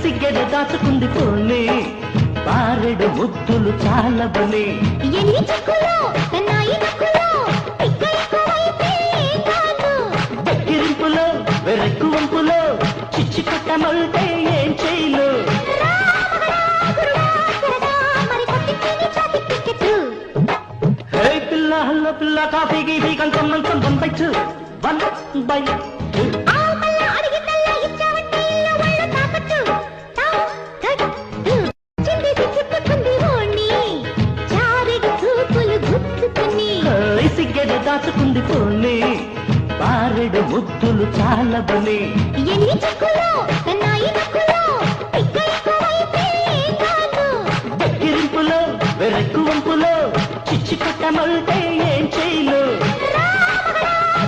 సిగ్గెడ దాచుకుంది పోనీ బారెడు ముద్దులు చాలా బలి ఎక్కిరింపులో వెరక్కు వంపులో చిచ్చి కొట్టమంటే ఏం చేయలు పిల్ల హల్ల పిల్ల కాఫీ గీఫీ కంచం మంచం పంపచ్చు 1 by 2 సిగ్గెడ దాచుకుంది పోనీ బారెడు ముద్దులు చాలా బలి ఎక్కిరింపులో వెరక్కు వంపులో చిచ్చి కొట్టమంటే